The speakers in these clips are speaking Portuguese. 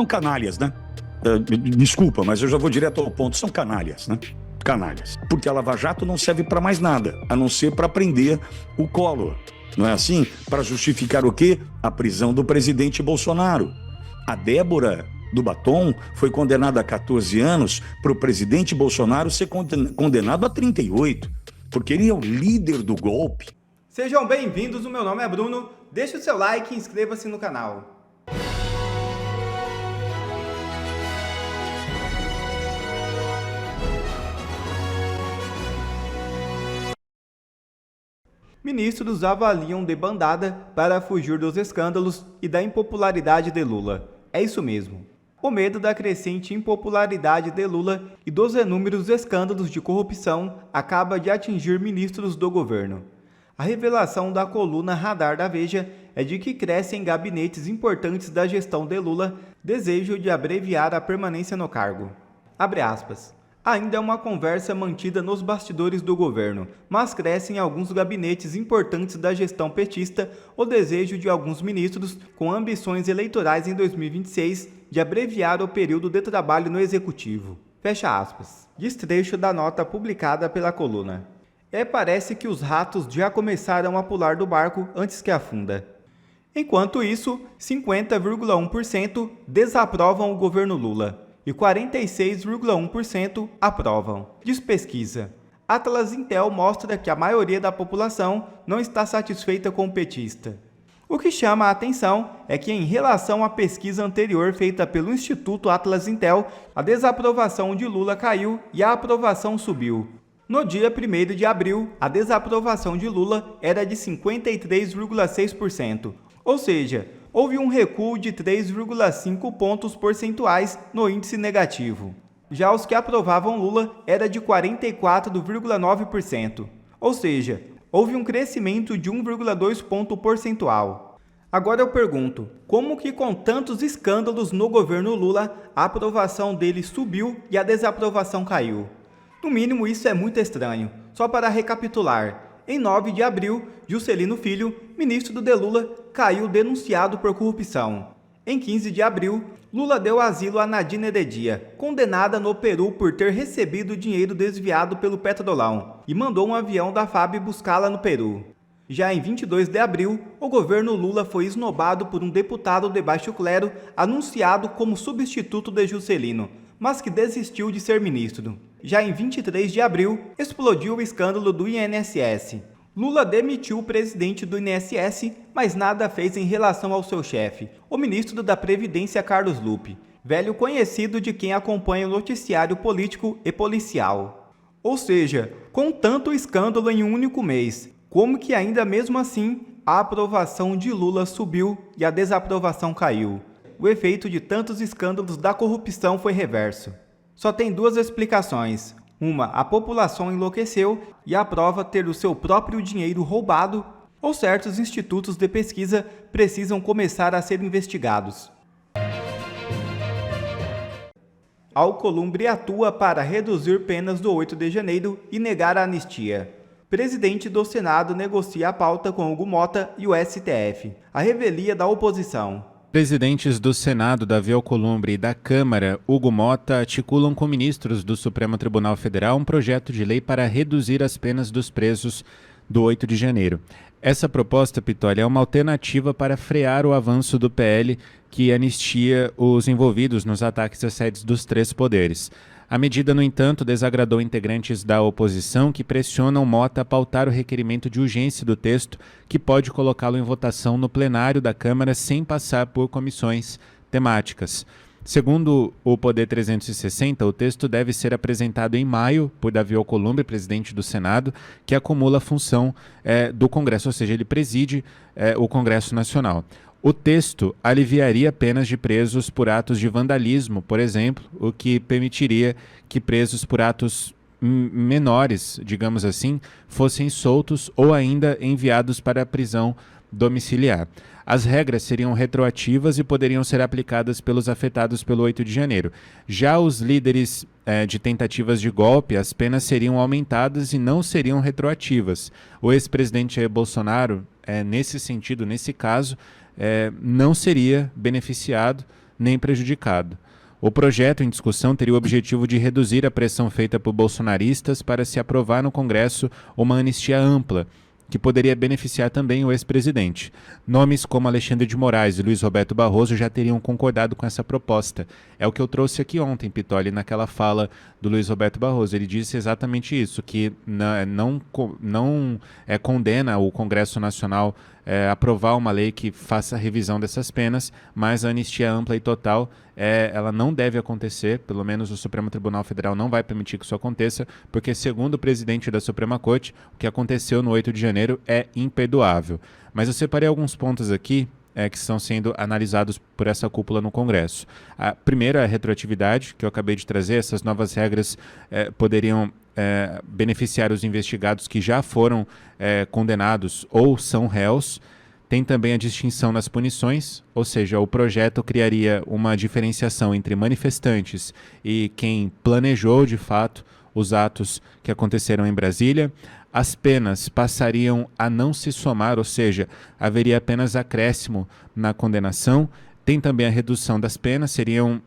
São canalhas, né? Desculpa, mas eu já vou direto ao ponto. São canalhas, né? Canalhas. Porque a Lava Jato não serve para mais nada, a não ser para prender o Collor. Não é assim? Para justificar o quê? A prisão do presidente Bolsonaro. A Débora do Batom foi condenada a 14 anos para o presidente Bolsonaro ser condenado a 38, porque ele é o líder do golpe. Sejam bem-vindos, o meu nome é Bruno, deixe o seu like e inscreva-se no canal. Ministros avaliam debandada para fugir dos escândalos e da impopularidade de Lula. É isso mesmo. O medo da crescente impopularidade de Lula e dos inúmeros escândalos de corrupção acaba de atingir ministros do governo. A revelação da coluna Radar da Veja é de que cresce em gabinetes importantes da gestão de Lula desejo de abreviar a permanência no cargo. Abre aspas. Ainda é uma conversa mantida nos bastidores do governo, mas cresce em alguns gabinetes importantes da gestão petista o desejo de alguns ministros com ambições eleitorais em 2026 de abreviar o período de trabalho no executivo. Fecha aspas. Diz trecho da nota publicada pela coluna. Parece que os ratos já começaram a pular do barco antes que afunda. Enquanto isso, 50,1% desaprovam o governo Lula e 46,1% aprovam. Diz pesquisa. Atlas Intel mostra que a maioria da população não está satisfeita com o petista. O que chama a atenção é que, em relação à pesquisa anterior feita pelo Instituto Atlas Intel, a desaprovação de Lula caiu e a aprovação subiu. No dia 1º de abril, a desaprovação de Lula era de 53,6%, ou seja, houve um recuo de 3,5 pontos percentuais no índice negativo. Já os que aprovavam Lula era de 44,9%, ou seja, houve um crescimento de 1,2 ponto percentual. Agora eu pergunto, como que com tantos escândalos no governo Lula, a aprovação dele subiu e a desaprovação caiu? No mínimo isso é muito estranho. Só para recapitular, em 9 de abril, Juscelino Filho, ministro de Lula, caiu denunciado por corrupção. Em 15 de abril, Lula deu asilo a Nadine Heredia, condenada no Peru por ter recebido dinheiro desviado pelo Petrolão, e mandou um avião da FAB buscá-la no Peru. Já em 22 de abril, o governo Lula foi esnobado por um deputado de baixo clero anunciado como substituto de Juscelino, mas que desistiu de ser ministro. Já em 23 de abril, explodiu o escândalo do INSS. Lula demitiu o presidente do INSS, mas nada fez em relação ao seu chefe, o ministro da Previdência Carlos Lupe, velho conhecido de quem acompanha o noticiário político e policial. Ou seja, com tanto escândalo em um único mês, como que ainda mesmo assim a aprovação de Lula subiu e a desaprovação caiu? O efeito de tantos escândalos da corrupção foi reverso. Só tem duas explicações. Uma, a população enlouqueceu e aprova ter o seu próprio dinheiro roubado, ou certos institutos de pesquisa precisam começar a ser investigados. Alcolumbre atua para reduzir penas do 8 de janeiro e negar a anistia. Presidente do Senado negocia a pauta com Hugo Mota e o STF. A revelia da oposição. Presidentes do Senado, Davi Alcolumbre, e da Câmara, Hugo Mota, articulam com ministros do Supremo Tribunal Federal um projeto de lei para reduzir as penas dos presos do 8 de janeiro. Essa proposta, Pitoli, é uma alternativa para frear o avanço do PL que anistia os envolvidos nos ataques às sedes dos três poderes. A medida, no entanto, desagradou integrantes da oposição que pressionam Mota a pautar o requerimento de urgência do texto, que pode colocá-lo em votação no plenário da Câmara sem passar por comissões temáticas. Segundo o Poder 360, o texto deve ser apresentado em maio por Davi Alcolumbre, presidente do Senado, que acumula a função do Congresso, ou seja, ele preside o Congresso Nacional. O texto aliviaria penas de presos por atos de vandalismo, por exemplo, o que permitiria que presos por atos menores, digamos assim, fossem soltos ou ainda enviados para a prisão domiciliar. As regras seriam retroativas e poderiam ser aplicadas pelos afetados pelo 8 de janeiro. Já os líderes de tentativas de golpe, as penas seriam aumentadas e não seriam retroativas. O ex-presidente Jair Bolsonaro, nesse sentido, nesse caso, não seria beneficiado, nem prejudicado. O projeto em discussão teria o objetivo de reduzir a pressão feita por bolsonaristas para se aprovar no Congresso uma anistia ampla, que poderia beneficiar também o ex-presidente. Nomes como Alexandre de Moraes e Luiz Roberto Barroso já teriam concordado com essa proposta. É o que eu trouxe aqui ontem, Pitoli, naquela fala do Luiz Roberto Barroso. Ele disse exatamente isso, que não condena o Congresso Nacional aprovar uma lei que faça a revisão dessas penas, mas a anistia ampla e total ela não deve acontecer, pelo menos o Supremo Tribunal Federal não vai permitir que isso aconteça, porque segundo o presidente da Suprema Corte, o que aconteceu no 8 de janeiro é imperdoável. Mas eu separei alguns pontos aqui que estão sendo analisados por essa cúpula no Congresso. A primeira é a retroatividade, que eu acabei de trazer. Essas novas regras poderiam beneficiar os investigados que já foram condenados ou são réus. Tem também a distinção nas punições, ou seja, o projeto criaria uma diferenciação entre manifestantes e quem planejou, de fato, os atos que aconteceram em Brasília. As penas passariam a não se somar, ou seja, haveria apenas acréscimo na condenação. Tem também a redução das penas, seriam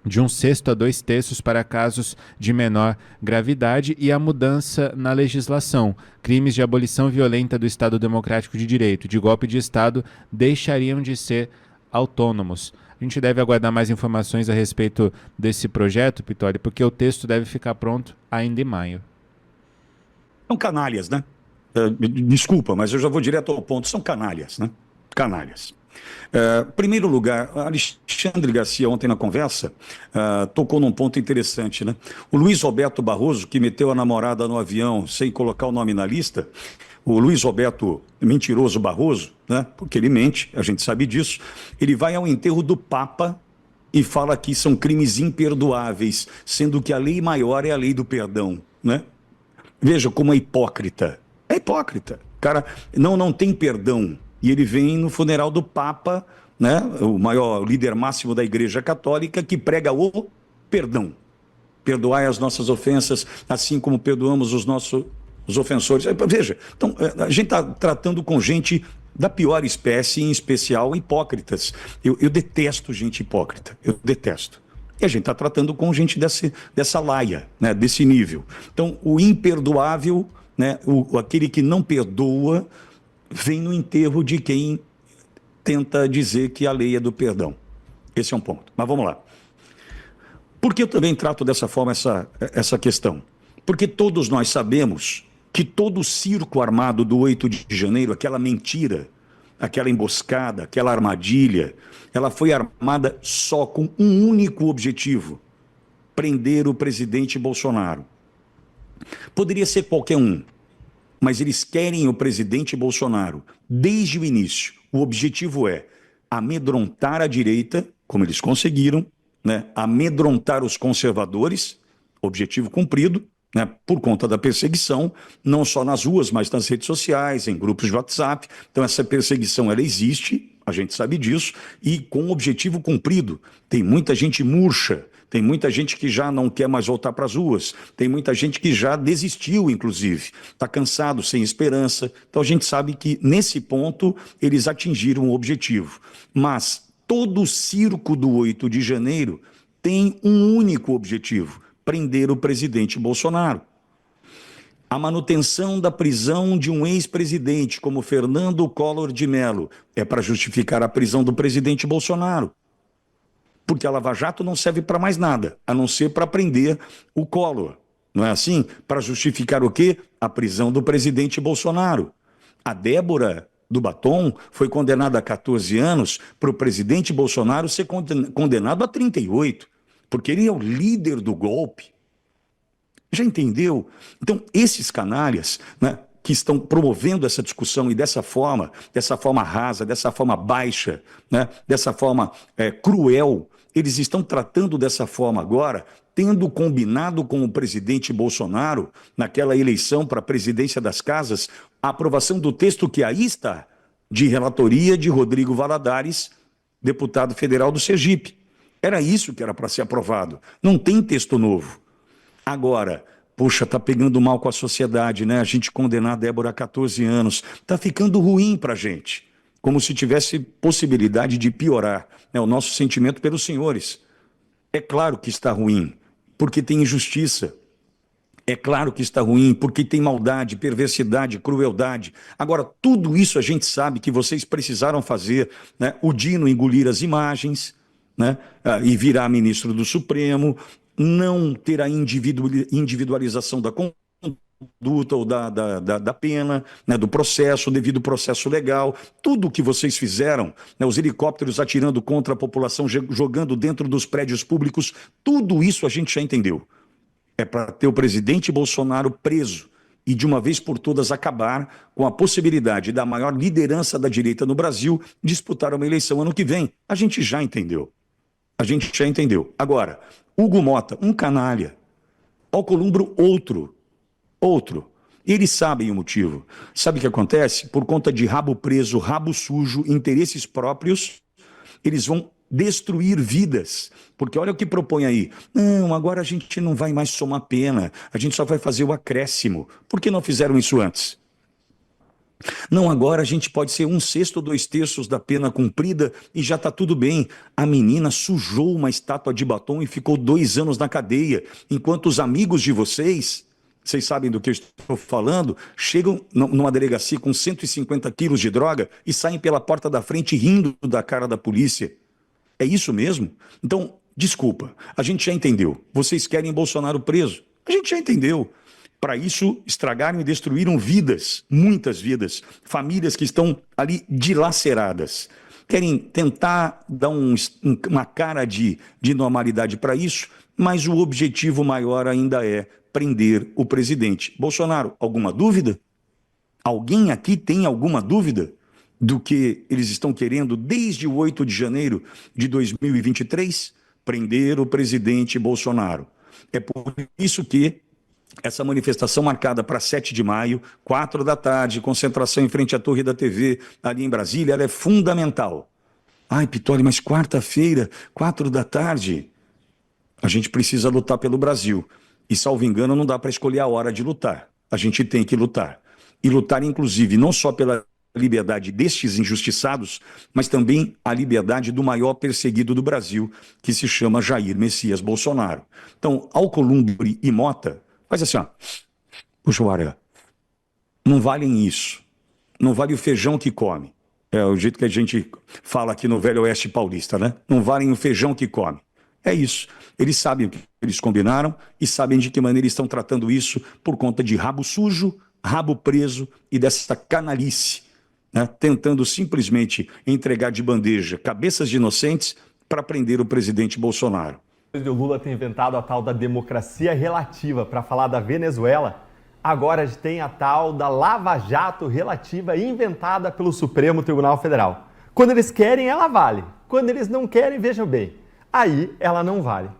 de 1/6 a 2/3 para casos de menor gravidade, e a mudança na legislação. Crimes de abolição violenta do Estado Democrático de Direito, de golpe de Estado, deixariam de ser autônomos. A gente deve aguardar mais informações a respeito desse projeto, Pitoli, porque o texto deve ficar pronto ainda em maio. São canalhas, né? Desculpa, mas eu já vou direto ao ponto. São canalhas, né? Canalhas. Em primeiro lugar, Alexandre Garcia, ontem na conversa, tocou num ponto interessante, né? O Luiz Roberto Barroso, que meteu a namorada no avião sem colocar o nome na lista, o Luiz Roberto Mentiroso Barroso, né? Porque ele mente, a gente sabe disso, ele vai ao enterro do Papa e fala que são crimes imperdoáveis, sendo que a lei maior é a lei do perdão, né? Veja como é hipócrita. É hipócrita. O cara não tem perdão. E ele vem no funeral do Papa, né, o maior líder máximo da Igreja Católica, que prega o perdão. Perdoai as nossas ofensas, assim como perdoamos os nossos ofensores. Veja, então, a gente está tratando com gente da pior espécie, em especial hipócritas. Eu detesto gente hipócrita, eu detesto. E a gente está tratando com gente dessa laia, né, desse nível. Então, o imperdoável, né, aquele que não perdoa, vem no enterro de quem tenta dizer que a lei é do perdão. Esse é um ponto. Mas vamos lá. Por que eu também trato dessa forma essa questão? Porque todos nós sabemos que todo o circo armado do 8 de janeiro, aquela mentira, aquela emboscada, aquela armadilha, ela foi armada só com um único objetivo: prender o presidente Bolsonaro. Poderia ser qualquer um, mas eles querem o presidente Bolsonaro desde o início. O objetivo é amedrontar a direita, como eles conseguiram, né? Amedrontar os conservadores, objetivo cumprido, né? Por conta da perseguição, não só nas ruas, mas nas redes sociais, em grupos de WhatsApp. Então essa perseguição, ela existe, a gente sabe disso, e com o objetivo cumprido. Tem muita gente murcha, tem muita gente que já não quer mais voltar para as ruas, tem muita gente que já desistiu, inclusive, está cansado, sem esperança. Então a gente sabe que, nesse ponto, eles atingiram o objetivo. Mas todo o circo do 8 de janeiro tem um único objetivo: prender o presidente Bolsonaro. A manutenção da prisão de um ex-presidente como Fernando Collor de Mello é para justificar a prisão do presidente Bolsonaro. Porque a Lava Jato não serve para mais nada, a não ser para prender o Collor. Não é assim? Para justificar o quê? A prisão do presidente Bolsonaro. A Débora do Batom foi condenada a 14 anos para o presidente Bolsonaro ser condenado a 38, porque ele é o líder do golpe. Já entendeu? Então, esses canalhas, né, que estão promovendo essa discussão e dessa forma rasa, dessa forma baixa, né, dessa forma cruel, eles estão tratando dessa forma agora, tendo combinado com o presidente Bolsonaro, naquela eleição para a presidência das casas, a aprovação do texto que aí está, de relatoria de Rodrigo Valadares, deputado federal do Sergipe. Era isso que era para ser aprovado. Não tem texto novo. Agora, poxa, tá pegando mal com a sociedade, né? A gente condenar a Débora a 14 anos. Tá ficando ruim pra gente. como se tivesse possibilidade de piorar, né, o nosso sentimento pelos senhores. É claro que está ruim, porque tem injustiça. É claro que está ruim, porque tem maldade, perversidade, crueldade. Agora, tudo isso a gente sabe que vocês precisaram fazer, né? O Dino engolir as imagens, né? E virar ministro do Supremo, não ter a individualização da conduta ou da pena, né? Do processo, devido processo legal. Tudo o que vocês fizeram, né? Os helicópteros atirando contra a população, jogando dentro dos prédios públicos, tudo isso a gente já entendeu. É para ter o presidente Bolsonaro preso e, de uma vez por todas, acabar com a possibilidade da maior liderança da direita no Brasil disputar uma eleição ano que vem. A gente já entendeu. A gente já entendeu. Agora, Hugo Motta, um canalha. Alcolumbre, outro. Eles sabem o motivo. Sabe o que acontece? Por conta de rabo preso, rabo sujo, interesses próprios, eles vão destruir vidas, porque olha o que propõe aí. Não, agora a gente não vai mais somar pena, a gente só vai fazer o acréscimo. Por que não fizeram isso antes? Não, agora a gente pode ser 1/6 ou 2/3 da pena cumprida e já está tudo bem. A menina sujou uma estátua de batom e ficou 2 anos na cadeia, enquanto os amigos de vocês sabem do que eu estou falando, chegam numa delegacia com 150 quilos de droga e saem pela porta da frente rindo da cara da polícia. É isso mesmo? Então, desculpa, a gente já entendeu. Vocês querem Bolsonaro preso? A gente já entendeu. Para isso, estragaram e destruíram vidas, muitas vidas, famílias que estão ali dilaceradas. Querem tentar dar uma cara de normalidade para isso, mas o objetivo maior ainda é prender o presidente. Bolsonaro, alguma dúvida? Alguém aqui tem alguma dúvida do que eles estão querendo desde o 8 de janeiro de 2023? Prender o presidente Bolsonaro. É por isso que essa manifestação marcada para 7 de maio, 4 da tarde, concentração em frente à Torre da TV, ali em Brasília, ela é fundamental. Ai, Pittoli, mas quarta-feira, 4 da tarde, a gente precisa lutar pelo Brasil. E, salvo engano, não dá para escolher a hora de lutar. A gente tem que lutar. E lutar, inclusive, não só pela liberdade destes injustiçados, mas também a liberdade do maior perseguido do Brasil, que se chama Jair Messias Bolsonaro. Então, Alcolumbre e Motta, faz assim, ó, puxa o ar, não valem isso, não vale o feijão que come. É o jeito que a gente fala aqui no Velho Oeste Paulista, né? Não valem o feijão que come. É isso. Eles sabem o que eles combinaram e sabem de que maneira estão tratando isso por conta de rabo sujo, rabo preso e dessa canalice, né, tentando simplesmente entregar de bandeja cabeças de inocentes para prender o presidente Bolsonaro. O Lula tem inventado a tal da democracia relativa para falar da Venezuela. Agora a gente tem a tal da Lava Jato relativa inventada pelo Supremo Tribunal Federal. Quando eles querem, ela vale. Quando eles não querem, vejam bem, aí ela não vale.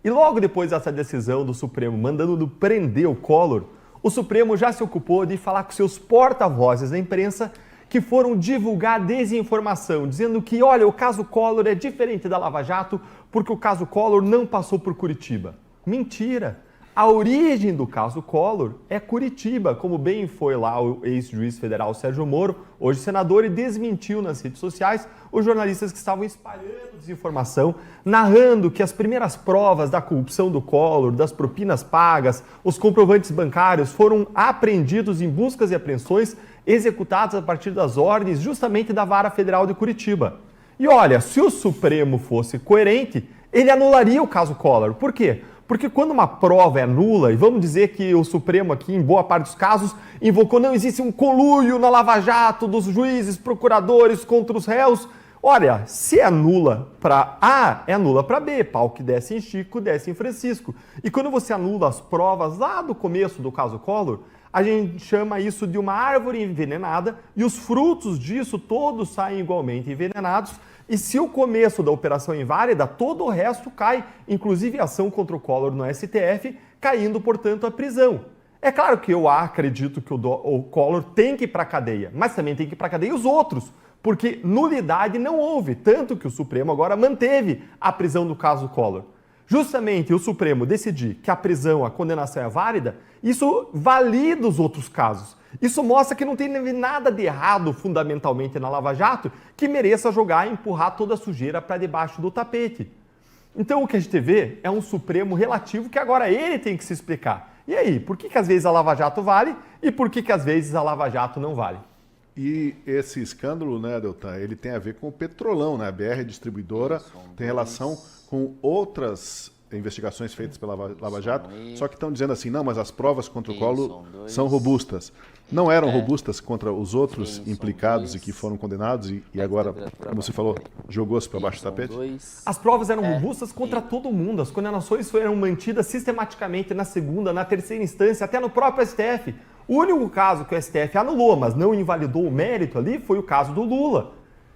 E logo depois dessa decisão do Supremo mandando prender o Collor, o Supremo já se ocupou de falar com seus porta-vozes na imprensa que foram divulgar desinformação, dizendo que, olha, o caso Collor é diferente da Lava Jato porque o caso Collor não passou por Curitiba. Mentira! A origem do caso Collor é Curitiba, como bem foi lá o ex-juiz federal Sérgio Moro, hoje senador, e desmentiu nas redes sociais os jornalistas que estavam espalhando desinformação, narrando que as primeiras provas da corrupção do Collor, das propinas pagas, os comprovantes bancários foram apreendidos em buscas e apreensões executadas a partir das ordens justamente da Vara Federal de Curitiba. E olha, se o Supremo fosse coerente, ele anularia o caso Collor. Por quê? Porque quando uma prova é nula, e vamos dizer que o Supremo aqui, em boa parte dos casos, invocou não existe um conluio na Lava Jato dos juízes, procuradores contra os réus. Olha, se é nula para A, é nula para B. Pau que desce em Chico, desce em Francisco. E quando você anula as provas lá do começo do caso Collor, a gente chama isso de uma árvore envenenada e os frutos disso todos saem igualmente envenenados. E se o começo da operação é inválida, todo o resto cai, inclusive a ação contra o Collor no STF, caindo, portanto, a prisão. É claro que eu acredito que o Collor tem que ir para a cadeia, mas também tem que ir para a cadeia os outros, porque nulidade não houve, tanto que o Supremo agora manteve a prisão do caso Collor. justamente o Supremo decidir que a prisão, a condenação é válida, isso valida os outros casos. Isso mostra que não tem nada de errado fundamentalmente na Lava Jato que mereça jogar e empurrar toda a sujeira para debaixo do tapete. Então o que a gente vê é um Supremo relativo que agora ele tem que se explicar. E aí, por que às vezes a Lava Jato vale e por que às vezes a Lava Jato não vale? E esse escândalo, né, Deltan, ele tem a ver com o Petrolão, né? A BR Distribuidora tem relação com outras investigações feitas pela Lava Jato, só que estão dizendo assim, não, mas as provas contra o Collor são robustas. Não eram robustas contra os outros implicados e que foram condenados e agora, como você falou, jogou-se para baixo do tapete? As provas eram robustas contra todo mundo. As condenações foram mantidas sistematicamente na segunda, na terceira instância, até no próprio STF. O único caso que o STF anulou, mas não invalidou o mérito ali, foi o caso do Lula,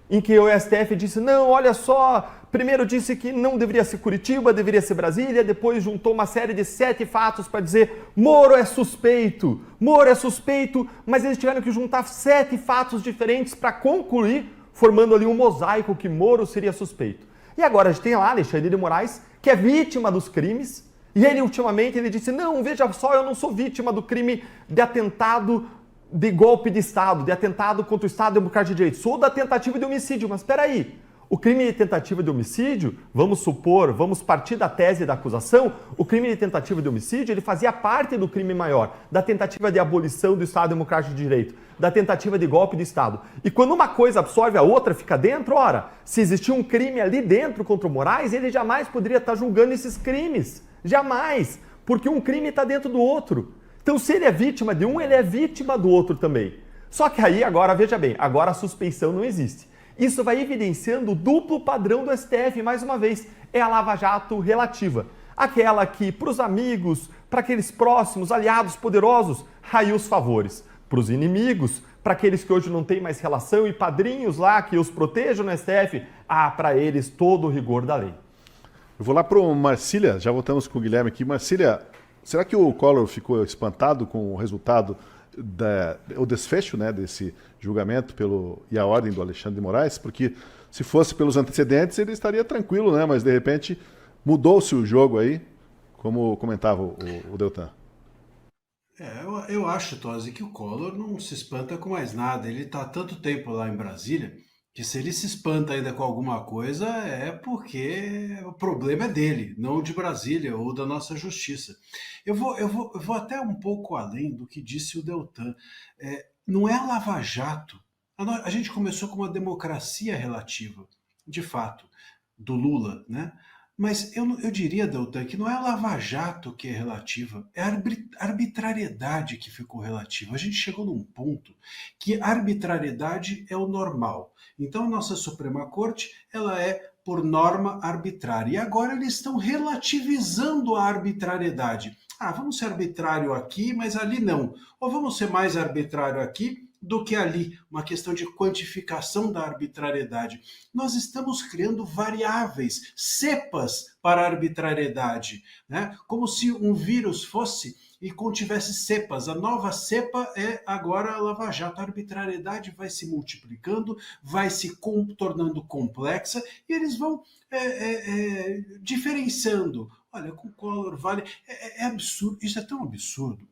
em que o STF disse, não, olha só, primeiro disse que não deveria ser Curitiba, deveria ser Brasília, depois juntou uma série de 7 fatos para dizer Moro é suspeito, mas eles tiveram que juntar 7 fatos diferentes para concluir, formando ali um mosaico que Moro seria suspeito. E agora a gente tem lá Alexandre de Moraes, que é vítima dos crimes, e ele ultimamente ele disse, não, veja só, eu não sou vítima do crime de atentado de golpe de Estado, de atentado contra o Estado Democrático de Direito, sou da tentativa de homicídio, mas espera aí, o crime de tentativa de homicídio, vamos partir da tese da acusação, o crime de tentativa de homicídio, ele fazia parte do crime maior, da tentativa de abolição do Estado Democrático de Direito, da tentativa de golpe de Estado. E quando uma coisa absorve a outra, fica dentro, ora, se existia um crime ali dentro contra o Moraes, ele jamais poderia estar julgando esses crimes, jamais, porque um crime está dentro do outro. Então, se ele é vítima de um, ele é vítima do outro também. Só que aí, agora, veja bem, agora a suspeição não existe. Isso vai evidenciando o duplo padrão do STF, mais uma vez, é a Lava Jato relativa. Aquela que, para os amigos, para aqueles próximos, aliados poderosos, raia os favores. Para os inimigos, para aqueles que hoje não têm mais relação e padrinhos lá que os protejam no STF, para eles todo o rigor da lei. Eu vou lá para o Marcília, já voltamos com o Guilherme aqui. Marcília, será que o Collor ficou espantado com o resultado, o desfecho, né, desse julgamento e a ordem do Alexandre de Moraes? Porque se fosse pelos antecedentes ele estaria tranquilo, né? Mas de repente mudou-se o jogo aí, como comentava o Deltan. Eu acho, Tosi, que o Collor não se espanta com mais nada. Ele está há tanto tempo lá em Brasília que se ele se espanta ainda com alguma coisa é porque o problema é dele, não de Brasília ou da nossa justiça. Eu vou até um pouco além do que disse o Deltan. Não é a Lava Jato. A gente começou com uma democracia relativa, de fato, do Lula, né? Mas eu diria, Deltan, que não é a Lava Jato que é relativa, é a arbitrariedade que ficou relativa. A gente chegou num ponto que a arbitrariedade é o normal. Então, a nossa Suprema Corte, ela é, por norma, arbitrária. E agora eles estão relativizando a arbitrariedade. Vamos ser arbitrário aqui, mas ali não. Ou vamos ser mais arbitrário aqui do que ali, uma questão de quantificação da arbitrariedade. Nós estamos criando variáveis, cepas para a arbitrariedade, né? Como se um vírus fosse e contivesse cepas. A nova cepa é agora a Lava Jato. A arbitrariedade vai se multiplicando, vai se tornando complexa e eles vão diferenciando. Olha, com o Collor vale... É absurdo, isso é tão absurdo.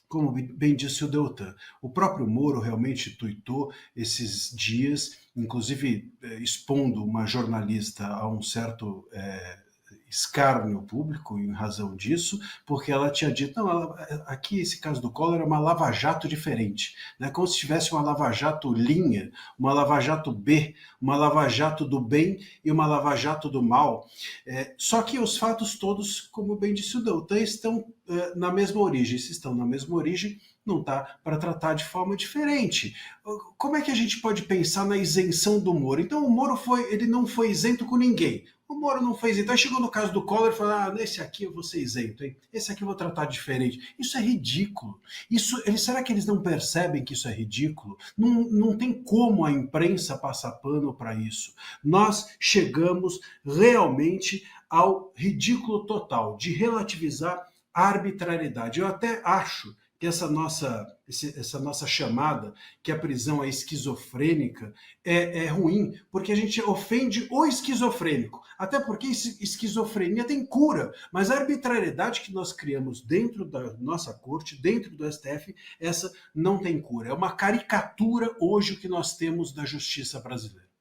Como bem disse o Deltan, o próprio Moro realmente tuitou esses dias, inclusive expondo uma jornalista a um certo escárnio público em razão disso, porque ela tinha dito, não, aqui esse caso do Collor é uma lava-jato diferente, né? Como se tivesse uma lava-jato linha, uma lava-jato B, uma lava-jato do bem e uma lava-jato do mal. Só que os fatos todos, como bem disse o Deltan, estão na mesma origem. Se estão na mesma origem, não está para tratar de forma diferente. Como é que a gente pode pensar na isenção do Moro? Então o Moro ele não foi isento com ninguém. O Moro não foi isento. Aí chegou no caso do Collor e falou, esse aqui eu vou ser isento, hein? Esse aqui eu vou tratar diferente. Isso é ridículo. Será que eles não percebem que isso é ridículo? Não tem como a imprensa passar pano para isso. Nós chegamos realmente ao ridículo total de relativizar a arbitrariedade. Eu até acho que essa nossa chamada, que a prisão é esquizofrênica, é ruim, porque a gente ofende o esquizofrênico. Até porque esquizofrenia tem cura, mas a arbitrariedade que nós criamos dentro da nossa corte, dentro do STF, essa não tem cura. É uma caricatura hoje o que nós temos da justiça brasileira.